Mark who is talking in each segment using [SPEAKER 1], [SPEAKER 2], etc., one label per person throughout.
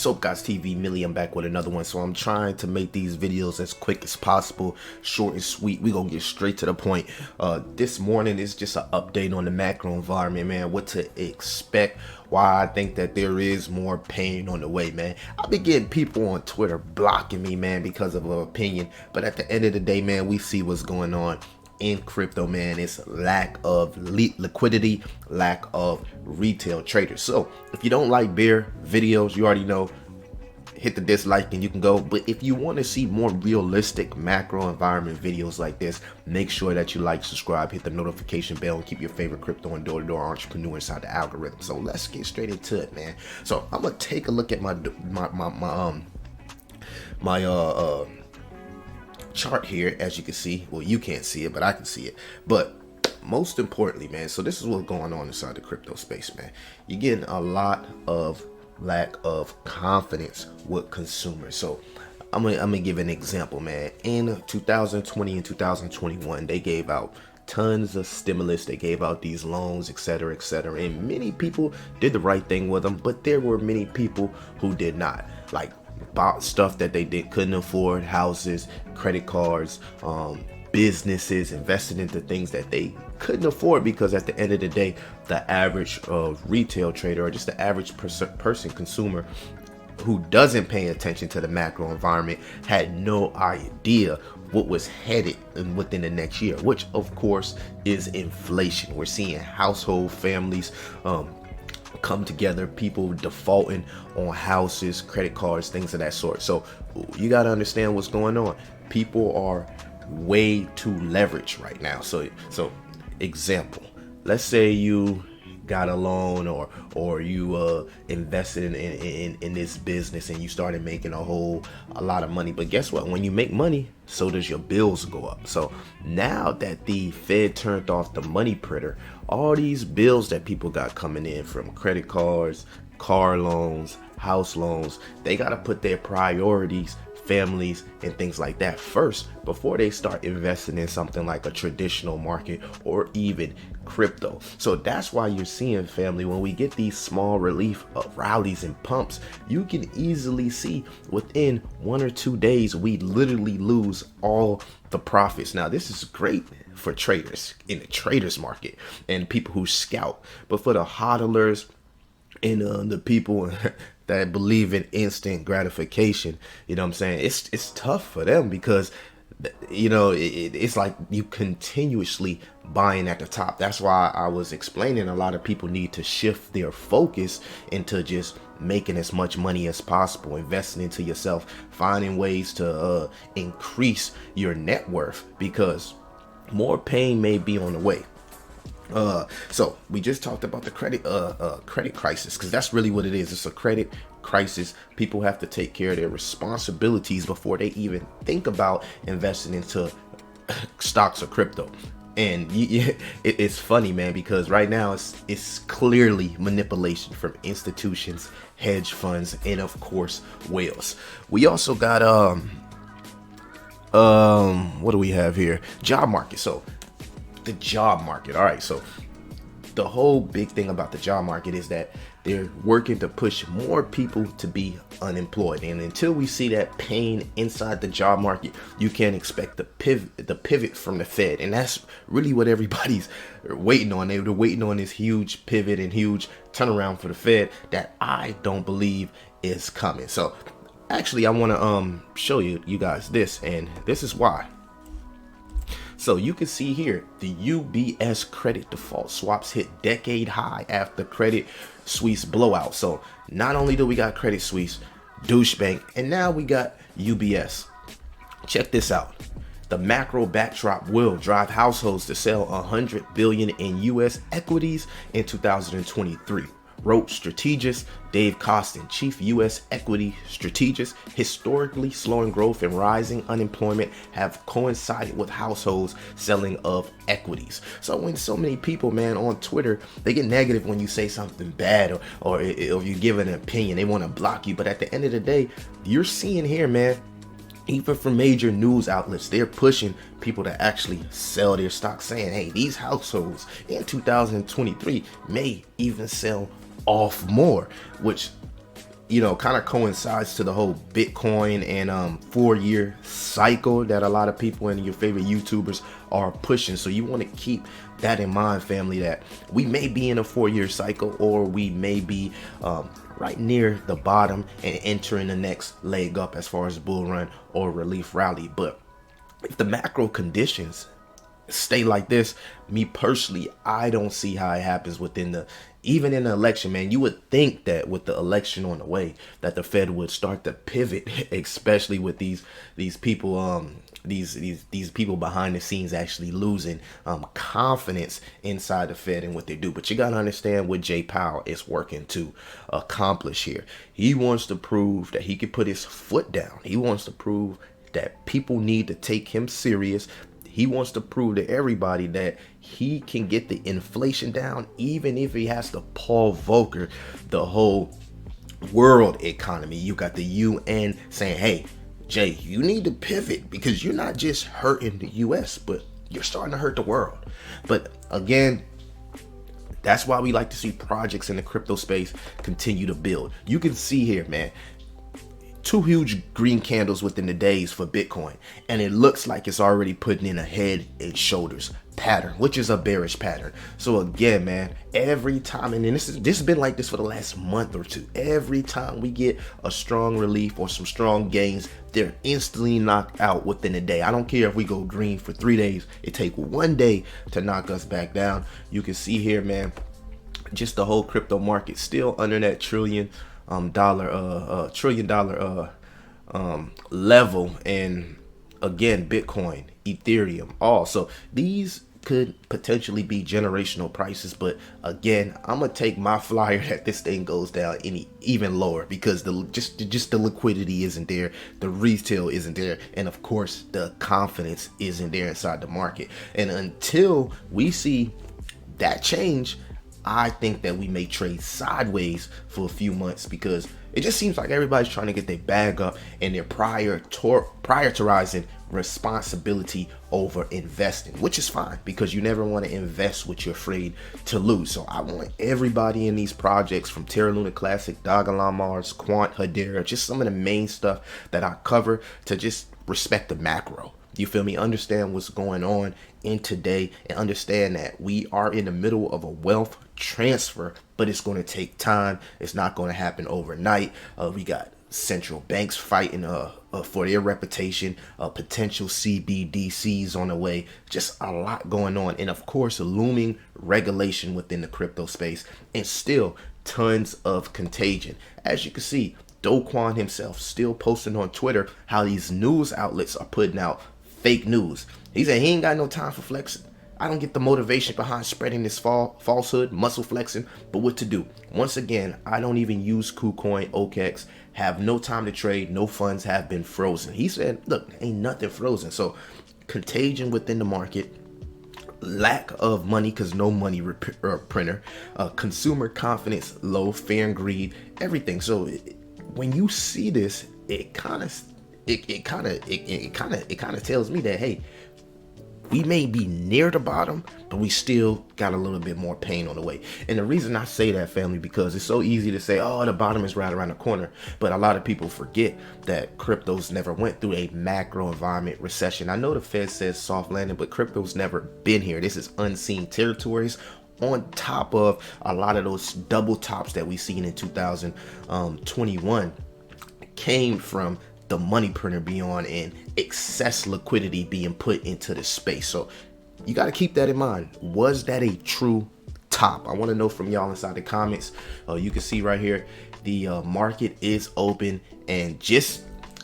[SPEAKER 1] Soap Guys TV, Millie, I'm back with another one. So I'm trying to make these videos as quick as possible, short and sweet. We gonna get straight to the point. This morning is just an update on the macro environment, man. What to expect, why I think that there is more pain on the way, man. I've been getting people on Twitter blocking me, man, because of an opinion. But at the end of the day, man, we see what's going on in crypto, man. It's lack of liquidity, lack of retail traders. So if you don't like bear videos, you already know, hit the dislike and you can go. But if you want to see more realistic macro environment videos like this, make sure that you like, subscribe, hit the notification bell, and keep your favorite crypto and door-to-door entrepreneur inside the algorithm. So let's get straight into it, man. So I'm gonna take a look at my chart here. As you can see, well, you can't see it, but I can see it. But most importantly, man, so this is what's going on inside the crypto space, man. You're getting a lot of lack of confidence with consumers. So I'm gonna give an example, man. In 2020 and 2021, they gave out tons of stimulus. They gave out these loans, etc., etc., and many people did the right thing with them, but there were many people who did not, like bought stuff that they couldn't afford, houses, credit cards, businesses, invested into things that they couldn't afford, because at the end of the day, the average retail trader, or just the average person, consumer, who doesn't pay attention to the macro environment, had no idea what was headed within the next year, which of course is inflation. We're seeing household families come together, people defaulting on houses, credit cards, things of that sort. So you got to understand what's going on. People are way too leveraged right now. So example, let's say you got a loan, or you invested in this business and you started making a lot of money. But guess what? When you make money, so does your bills go up. So now that the Fed turned off the money printer, all these bills that people got coming in from credit cards, car loans, house loans, they got to put their priorities, families, and things like that first before they start investing in something like a traditional market or even crypto. So that's why you're seeing, family, when we get these small relief rallies and pumps, you can easily see within 1 or 2 days we literally lose all the profits. Now this is great for traders in the traders market and people who scout, but for the hodlers and the people that believe in instant gratification, you know what I'm saying, it's tough for them, because you know it's like you continuously buying at the top. That's why I was explaining a lot of people need to shift their focus into just making as much money as possible, investing into yourself, finding ways to increase your net worth, because more pain may be on the way. So we just talked about the credit crisis, because that's really what it is. It's a credit crisis. People have to take care of their responsibilities before they even think about investing into stocks or crypto. And it's funny, man, because right now it's clearly manipulation from institutions, hedge funds, and of course whales. We also got what do we have here? Job market. So the job market. All right, so the whole big thing about the job market is that they're working to push more people to be unemployed, and until we see that pain inside the job market, you can't expect the pivot from the Fed. And that's really what everybody's waiting on. They're waiting on this huge pivot and huge turnaround for the Fed that I don't believe is coming. So actually I want to show you guys this, and this is why. So you can see here, the UBS credit default swaps hit decade high after Credit Suisse blowout. So not only do we got Credit Suisse, Deutsche Bank, and now we got UBS. Check this out. The macro backdrop will drive households to sell 100 billion in US equities in 2023. Wrote strategist Dave Costin, chief U.S. equity strategist. Historically slowing growth and rising unemployment have coincided with households selling of equities. So when so many people, man, on Twitter, they get negative when you say something bad, or you give an opinion, they want to block you. But at the end of the day, you're seeing here, man, even from major news outlets, they're pushing people to actually sell their stocks, saying, hey, these households in 2023 may even sell off more, which you know, kind of coincides to the whole Bitcoin and 4-year cycle that a lot of people and your favorite YouTubers are pushing. So you want to keep that in mind, family, that we may be in a 4-year cycle, or we may be right near the bottom and entering the next leg up as far as bull run or relief rally. But if the macro conditions stay like this, me personally, I don't see how it happens even in the election, man. You would think that with the election on the way, that the Fed would start to pivot, especially with these people, these people behind the scenes actually losing confidence inside the Fed and what they do. But you gotta understand what Jay Powell is working to accomplish here. He wants to prove that he can put his foot down. He wants to prove that people need to take him serious. He wants to prove to everybody that he can get the inflation down, even if he has to Paul Volcker the whole world economy. You got the UN saying, hey, Jay, you need to pivot, because you're not just hurting the US, but you're starting to hurt the world. But again, that's why we like to see projects in the crypto space continue to build. You can see here, man, 2 huge green candles within the days for Bitcoin, and it looks like it's already putting in a head and shoulders pattern, which is a bearish pattern. So again, man, every time, and this has been like this for the last month or two, every time we get a strong relief or some strong gains, they're instantly knocked out within a day. I don't care if we go green for 3 days, it takes 1 day to knock us back down. You can see here, man, just the whole crypto market still under that trillion dollar level. And again, Bitcoin, Ethereum, all. So these could potentially be generational prices. But again, I'm gonna take my flyer that this thing goes down even lower, because just the liquidity isn't there, the retail isn't there, and of course the confidence isn't there inside the market. And until we see that change, I think that we may trade sideways for a few months, because it just seems like everybody's trying to get their bag up, and they're prioritizing responsibility over investing, which is fine, because you never want to invest what you're afraid to lose. So I want everybody in these projects, from Terra Luna Classic, DOGELONMARS, Quant, Hedera, just some of the main stuff that I cover, to just respect the macro. You feel me? Understand what's going on in today, and understand that we are in the middle of a wealth transfer, but it's going to take time. It's not going to happen overnight. We got central banks fighting for their reputation, potential CBDCs on the way, just a lot going on. And of course, a looming regulation within the crypto space, and still tons of contagion. As you can see, Do Kwon himself still posting on Twitter how these news outlets are putting out fake news. He said he ain't got no time for flexing. I don't get the motivation behind spreading this falsehood, muscle flexing, but what to do? Once again, I don't even use KuCoin, OKEx, have no time to trade, no funds have been frozen. He said, look, ain't nothing frozen. So contagion within the market, lack of money because no money printer, consumer confidence low, fear and greed, everything. So when you see this, it kind of tells me that, hey, we may be near the bottom, but we still got a little bit more pain on the way. And the reason I say that, family, because it's so easy to say, oh, the bottom is right around the corner. But a lot of people forget that cryptos never went through a macro environment recession. I know the Fed says soft landing, but crypto's never been here. This is unseen territories, on top of a lot of those double tops that we seen in 2021 came from the money printer being on and excess liquidity being put into the space. So you got to keep that in mind. Was that a true top? I want to know from y'all inside the comments. You can see right here, the market is open, and just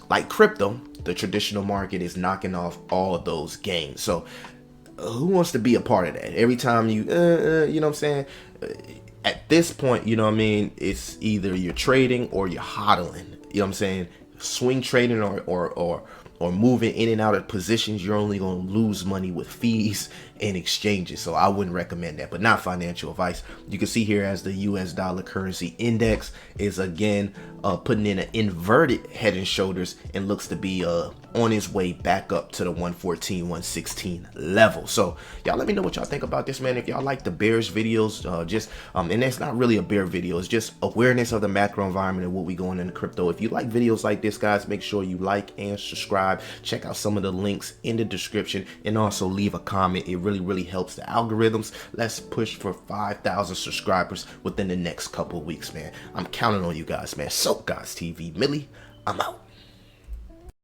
[SPEAKER 1] like crypto, the traditional market is knocking off all of those gains. So who wants to be a part of that? Every time you know what I'm saying? At this point, you know what I mean, it's either you're trading or you're hodling. You know what I'm saying? Swing trading or or moving in and out of positions, you're only going to lose money with fees and exchanges. So I wouldn't recommend that, but not financial advice. You can see here as the US dollar currency index is again putting in an inverted head and shoulders and looks to be on its way back up to the 114, 116 level. So y'all let me know what y'all think about this, man. If y'all like the bearish videos, and that's not really a bear video, it's just awareness of the macro environment and what we going into crypto. If you like videos like this, guys, make sure you like and subscribe. Check out some of the links in the description and also leave a comment. It really helps the algorithms. Let's push for 5,000 subscribers within the next couple of weeks, man. I'm counting on you guys, man. So guys, TV, Millie, I'm out.